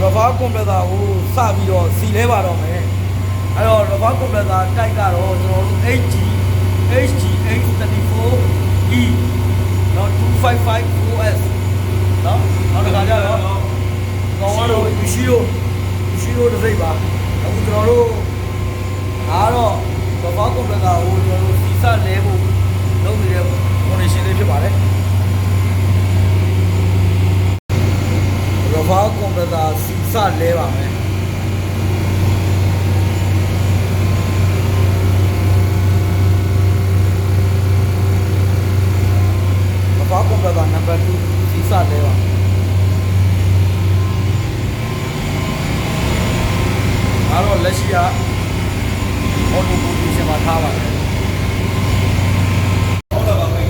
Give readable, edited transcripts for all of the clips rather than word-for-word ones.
rubber compressor ကိုစပြီးတော့စီလဲပါတော့မယ်အဲ့တော့ rubber compressor တိုက်ကတော့ကျွန်တော်တို့ HG834E เนาะ 2554S เนาะနောက်တစ်ခါကျတော့ကောင်ကတော့ Ushiro တစ်စိတ်ပါအခုကျွန်တော်တို့အားတော့ rubber compressor ကိုကျွန်တော်တို့စီစလဲဖို့လုပ်နေတဲ့ condition လေးဖြစ်ပါတယ်rubber compressor စီစလဲပါမယ်rubber compressor number 2စီစလဲပါအားတော့လက်ရှိက auto position မှာထားပါတယ်အောက်လက်ပါပဲ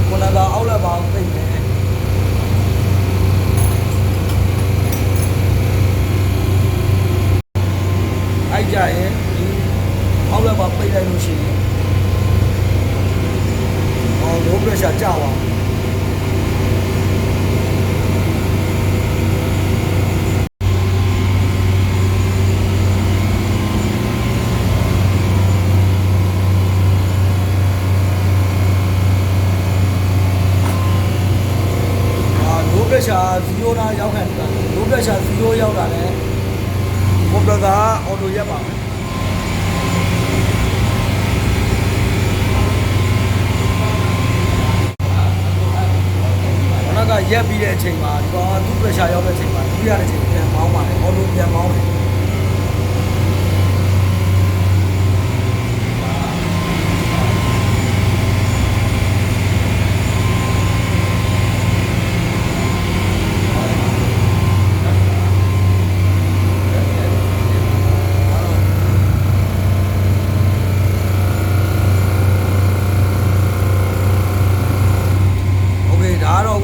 ကိုလာတော့အောက်လက်ပါသိတယ်အဲ့ကြရင်ဒီအောက်လက်ပါပိတ်လိုက်လို့ရှိရင်low pressure ကျသွားlow pressure 0နာရောက်ခံတယ် low pressure 0ရောက်တာလဲ compressor auto ရက်ပါမယ်ကရက်ပြီးတဲ့အချိန်မှာဒီကောင်ကသူ့ pressure ရောက်တဲ့အချိန်မှာဒုတိယတစ်ချိန်ပြန်မောင်းပါတယ် auto ပြန်မောင်းတယ်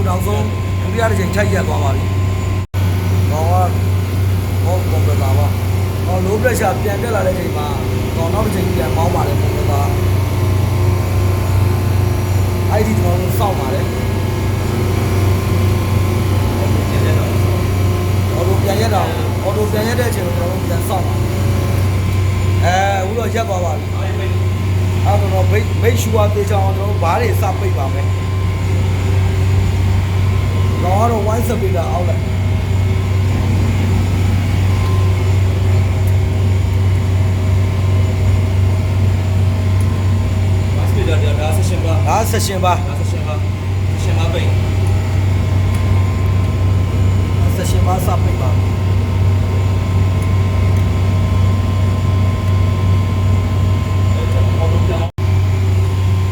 နောက်ဆုံးဒုတိယတစ်ချိန်ထိုက်ရက်သွားပါပြီ။ကောင်ကcompressor ပါ။low pressure ပြန်တက်လာတဲ့ချိန်မှာကောင်နောက်တစ်ချိန်ပြန်မောင်းပါတယ် compressor ။အဲ့ဒီကျွန်တော်တို့စောင့်ပါတယ်။auto ပြန်ရက်တဲ့အချိန်ကိုကျွန်တော်တို့ပြန်စောင့်ပါတယ်။အခုတော့ရက်သွားပါပြီ။အဲ့တော့ make sure တေချာအောင်ကျွန်တော်တို့ဘားတွေစပိတ်ပါမယ်။တော့1 speed အောက်လိုက်ဒါ session ပါပိတ် session ပါစပိတ်ပါ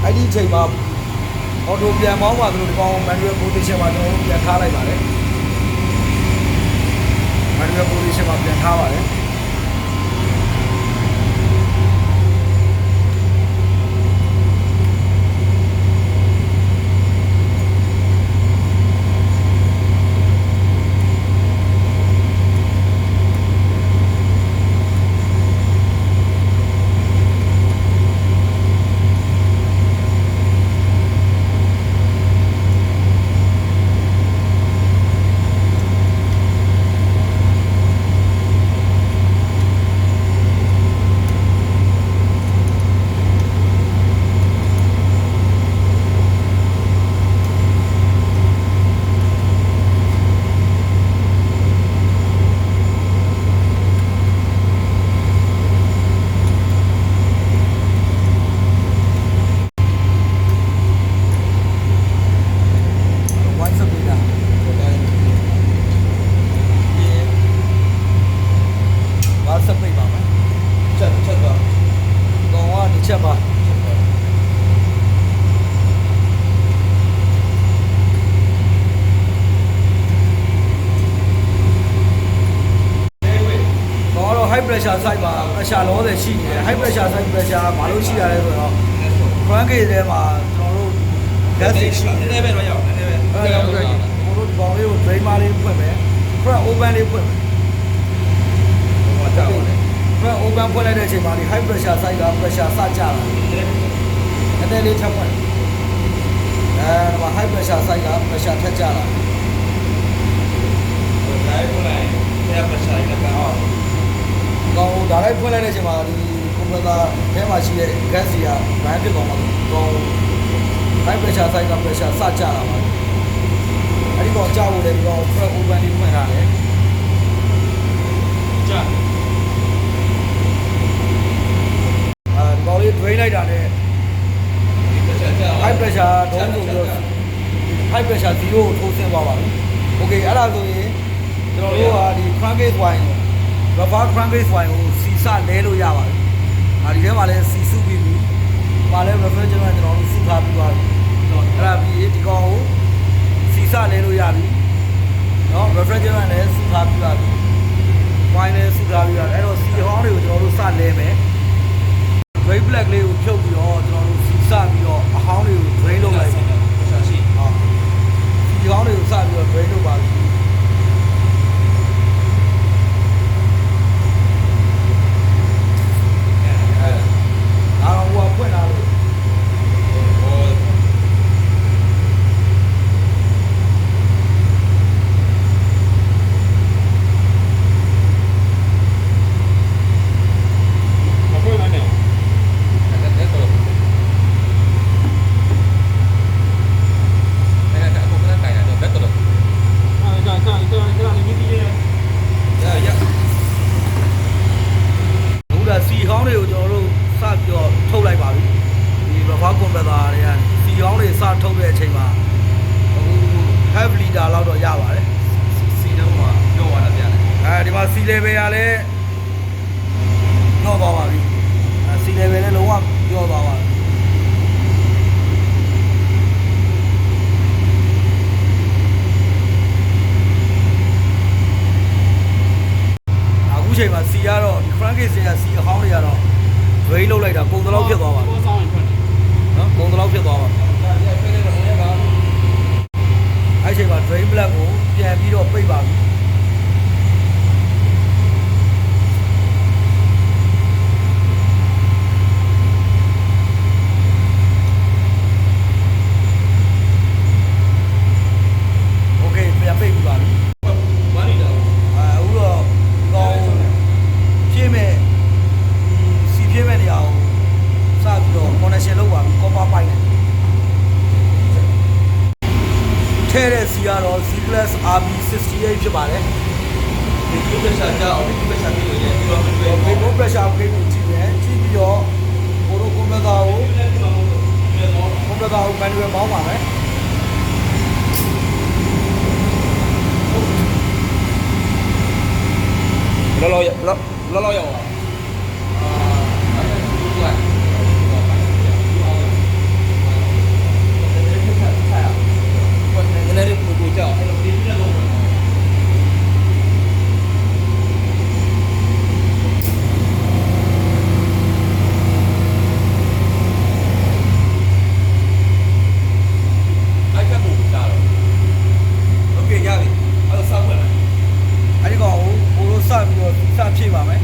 အဲ့ဒီချိန်မှာauto ပြန်မောင်းပါသလိုဒီကောင် manual position မှာကျွန်တော်တို့ပြန်ထားလိုက်ပါတယ် manual position မှာပြန်ထားပါတယ်ချက်ပါhigh pressure side မှာ pressure လောတယ်ရှိနေတယ် high pressure side pressure ဘာလို့ရှိရလဲဆိုတော့ crank case ထဲမှာကျွန်တော်တို့ gas ရှိနေတယ်ပဲတော့ရောက်နေတယ်ပဲအဲ့ဒါကြောင့်ကျွန်တော်တို့ဒီကောင်လေးကို drainer လေးဖွင့်မယ် front open လေးဖွင့်မယ်ဟိုကြောက်တယ် front open ဖွင့်လိုက်တဲ့အချိန်မှာဒီ high pressure side က pressure စကြလာတယ်လေးထပ်ဖွင့်ဒီမှာ high pressure side က pressure ထပ်ကြလာတယ် ဒါလိုက်ဖွင့်လိုက်တဲ့အချိန်မှာဒီကွန်ပျူတာထဲမှာရှိတဲ့ gas ကြီးက run ဖြစ်သွားမှာတော့ high pressure side က pressure စကြတာပါအဲ့ဒီတော့ကြောက်လို့လည်းဒီတော့ press open လေးဖွင့်ထားတယ်ကြာဒီကောင်လေး drain လိုက်တာနဲ့ high pressure ဒုံးဆိုပြီးတော့ high pressure 0ကိုထိုးဆင်းသွားပါပြီ okay အဲ့ဒါဆိုရင်ကျွန်တော်တို့ကဒီ crankcase wine rubber crankcase wine ကိုစီစလဲလို့ရပါတယ်ဒီထဲမှာလည်းစီစုပြီးပြီပါလဲ refrigerant ကျွန်တော်တို့စုထားပြီးသွားပြီအဲ့ဒါပြီးဒီကောင်ကိုစီစလဲလို့ရပြီเนาะ refrigerant လည်းစုထားပြီးသွားပြီ wine လည်းစုထားပြီးသွားအဲ့တော့စီဟောင်းတွေကိုကျွန်တော်တို့စလဲမယ် drain black လေးကိုဖြုတ်ပြီးတော့ကျွန်တော်တို့စီစပြီးတော့အဟောင်းတွေကို drain လုပ်လိုက်ဟုတ်စီဟောင်းတွေကိုစပြီးတော့ drain လုပ်ပါပြီဖွင့်လာလို့စီဟောင်းတွေကိုကျွန်တော်တို့စပြီးတော့ထုတ်လိုက်ပါပြီဒီဘဖာကွန်ပျူတာတွေကစီဟောင်းတွေစထုတ်တဲ့အချိန်မှာအခု half liter လောက်တော့ရပါတယ်စီတုံးမှာပြောသွားတာပြန်တယ်ဒီမှာစီ level ကလည်းပြောသွားပါပြီစီ level လည်းလုံးဝပြောသွားပါပြီအခုချိန်မှာစီကတော့ဒီ crankcase တွေကစီအဟောင်းတွေကတော့ drain လုပ်လိုက်တာပုံသလောက်ဖြစ်သွားပါပြီနော်ပုံသလောက်ဖြစ်သွားပါအဲ့ချိန်မှာ drain black ကိုပြန်ပြီးတော့ပိတ်ပါပြီโอเคပြန်ပိတ်ပြီးပါပြီဘာနေတော့အခုတော့ကောင်းဖြည့်မဲ့စီဖြည့်မဲ့နေရာကိုစပြီးတော့ connection လုပ်ပါပြီ copper pipe နဲ့ထဲတဲ့စီကတော့ Z Class RB68 ဖြစ်ပါတယ်ဒီ pressure ကြောင့်ဒီ pressure ပြီးလို့ရတယ်ပြီးတော့မတွေ့ဘူးဒီ pressure ကိုကြည့်တယ်ကြည့်ပြီးတော့ဘိုးတို့ကွန်ပျူတာကို manual မောင်းပါမယ်လောလောရောက်ပါစဖြည့်ပါမယ်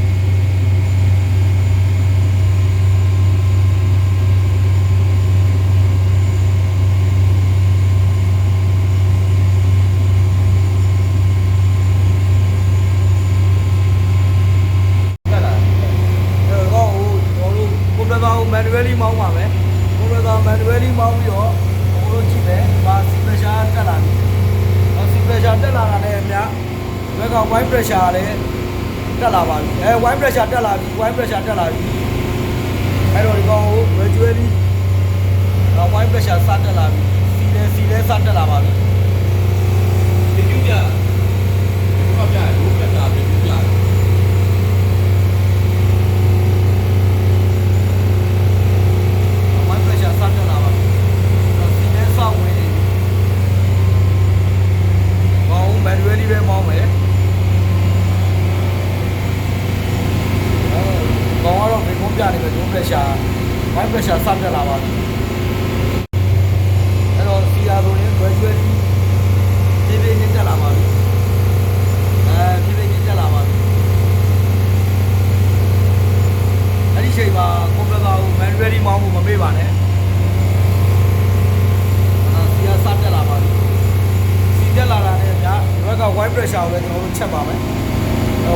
manually မောင်းပါမယ်ကွန်ပျူတာ manually မောင်းပြီးတော့ဘိုးတို့ကြည့်မယ်ဒီမှာ C pressure တက်လာပြီC pressure တက်လာတာနဲ့အများဘက်က white pressure လည်းတက်လာပါပြီwhite pressure တက်လာပြီ white pressure တက်လာပြီအဲ့တော့ဒီကောင်ကို gradually white pressure စတက်လာပြီC လည်းစတက်လာပါပြီဒီကျူးပြဘာပြလို့ပြတာဒီကျူးပြwhite pressure စတက်လာပါပြီC လည်းစဝင်နေပြီဘောင်း manually ပဲမောင်းမယ်ကောင်းတော့ဘယ်ကုန်းပြနေပဲဒုံး pressure white pressure စတက်လာပါပြီအဲ့တော့ CR ဆိုရင် gradually ဖြည်းဖြည်းချင်းတက်လာပါပြီဖြည်းဖြည်းချင်းတက်လာပါပြီအဲ့ဒီချိန်မှာကွန်ပျူတာကို manually မောင်းဖို့မမေ့ပါနဲ့CR စတက်လာပါပြီစီတက်လာတာနဲ့ဗျာဒီဘက်က white pressure ကိုလည်းကျွန်တော်တို့ချက်ပါမယ်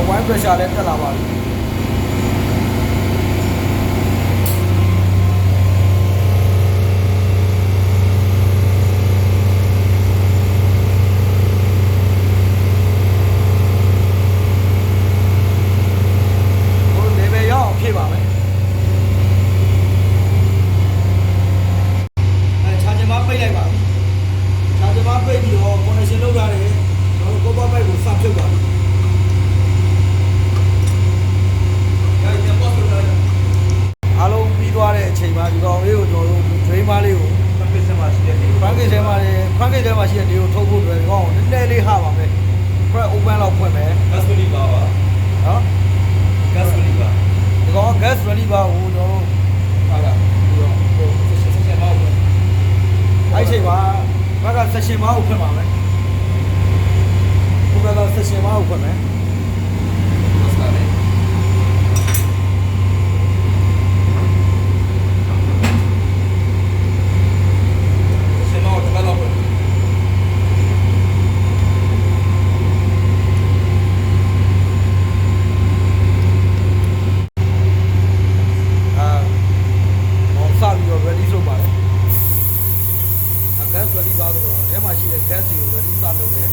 white pressure လည်းတက်လာပါပြီ gas ready ပါပါ နော် gas ready ပါ ဒီကောင် gas ready ပါဟိုကျွန်တော်တို့ ဟာလားဒီတော့ဟိုဆက်ပါဦး အဲ့ချိန်မှာဘက်က session မကိုဖွင့်ပါမယ်ဘုရားက session မကိုဖွင့်မယ် ဆက်ပါမယ်ဆက်မောတကတော့ စပြီးတော့ ready လုပ်ပါတယ်gas ready ပါဆိုတော့အဲမှာရှိတဲ့ gas တွေကို ready စလုပ်တယ်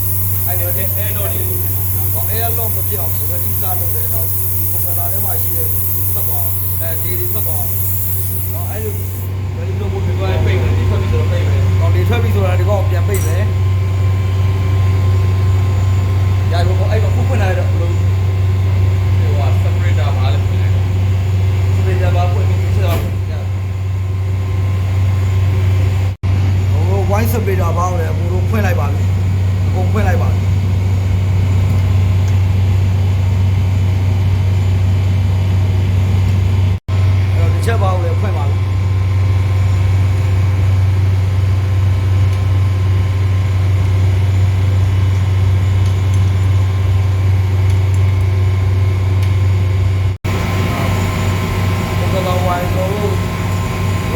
အဲ ready အဲတော့ဒီ တော့ air lock မဖြစ်အောင် ready စလုပ်တယ်တော့ဒီ compressor ထဲမှာရှိတဲ့ဒီဖက်သွားအောင်လေတွေဖက်သွားအောင်တော့အဲလို ready လုပ်ဖို့ဒီကောင် ပိတ်မယ်ဒီဖက်ပြီးတော့ပိတ်မယ် တော့လေထွက်ပြီးဆိုတာဒီကောင်ပြန်ပိတ်မယ် ညာတော့အဲ့တော့ခုဖွင့်လာတော့ဘလို့ဟိုဟာ separator မှာလည်းဖွင့်လိုက်တော့ separator မှာဖွင့်ပြီးဆက်တော့ ဟို wine separator ဘာလို့လဲအကုန်လုံးဖွင့်လိုက်ပါပြီအကုန်ဖွင့်လိုက်ပါပြီအဲ့တော့ဒီချက်ဘာလို့လဲဖွင့်ပါပြီ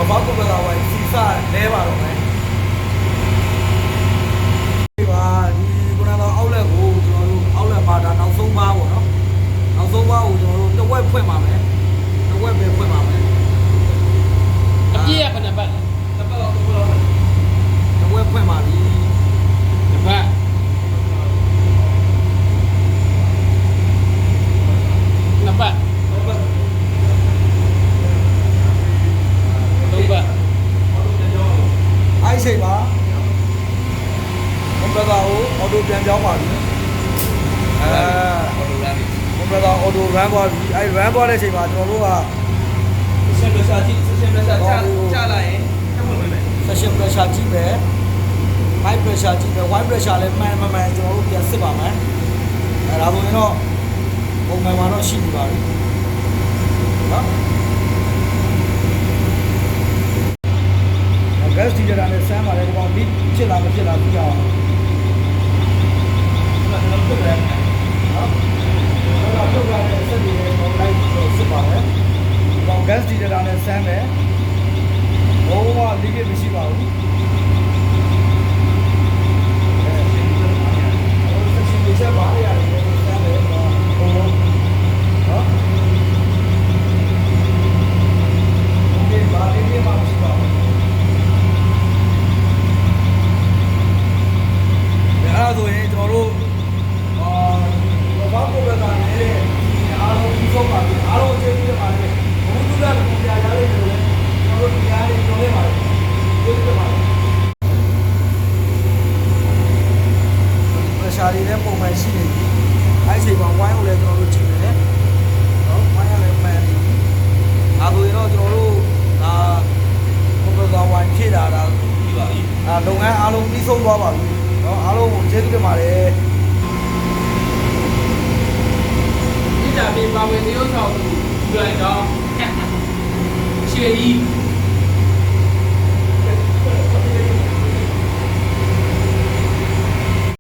ဘာကိုပဲလာဝိုင်းစီစာလဲပါတော့မယ်ဒီပါဒီခုနကတော့အောက်လက်ကိုကျွန်တော်တို့အောက်လက်မှာဒါနောက်ဆုံးပါပေါ့နော်နောက်ဆုံးပါကိုကျွန်တော်တို့တစ်ဝက်ဖွင့်ပါမယ်တစ်ဝက်ပဲဖွင့်ပါမယ်အပြည့်ရဘယ်နှပတ်လဲ တစ်ပတ်တော့တစ်ပတ်တော့ တစ်ဝက်ဖွင့်ပါပြီ တစ်ပတ်နှစ်ပတ်တစ်ပတ် သုံးပတ် အဲ့ချိန်မှာကွန်ပျူတာကိုအော်တိုပြန်ပြောင်းပါပြီဟိုလိုလာပြီ ကွန်ပျူတာအော်တို run သွားပြီအဲ့ run သွားတဲ့အချိန်မှာကျွန်တော်တို့က ဆက်လက်စားကြည့်ဆက်လက်စားချလာရင်ထပ်ဝင်မယ် session pressure ကြည့်မယ် high pressure ကြည့်မယ် wide pressure လည်းမှန်မှန်ကျွန်တော်တို့ပြန်စစ်ပါမယ်အဲ့ဒါဆိုရင်တော့ပုံမှန်မှာတော့ရှိနေပါပြီနော် gas teacher နဲ့ဆမ်းပါတယ်ဒီကောင် leak ဖြစ်လားမဖြစ်လားသိအောင်နော်ဟုတ်ကဲ့နော်အဲ့တော့ပြုတ်ရတဲ့စက်တွေတော့ light စစ်ပါမယ်ဒီကောင် gas teacher နဲ့ဆမ်းတယ်ဘုံက leak မရှိပါဘူးချက်ပါရရတယ်ဆမ်းတယ်တော့ဘုံနော်ဒီဘာလေးလေးမှမရှိပါဘူးအဲ့ဒါဆိုရင်ကျွန်တော်တို့ဘာကိုပဲတာလဲအားလုံးဒီဆုံးပါပြီအားလုံးအချိန်ကြီးပါတယ်ဘုံသူကလည်းပုံပြရရတယ်လို့လည်းကျွန်တော်တို့တရားလေးပြောနေပါတယ်ဒီလိုပါpressure တွေလည်းပုံမှန်ရှိနေပြီအဲ့ဒီချိန်မှာ wine ကိုလည်းကျွန်တော်တို့ကြည့်တယ်နော် wine ကလည်းမှန်နေပြီဒါဆိုရင်တော့ကျွန်တော်တို့ဒါ compressor wine ဖြည့်တာဒါပြီးပါပြီလုပ်ငန်းအားလုံးပြီးဆုံးသွားပါပြီနော်အားလုံးကိုကျေးဇူးတင်ပါတယ် ဒီတာပြေပါဝင်သရုပ်ဆောင်သူယူလိုက်တော့ရှေ့ကြီး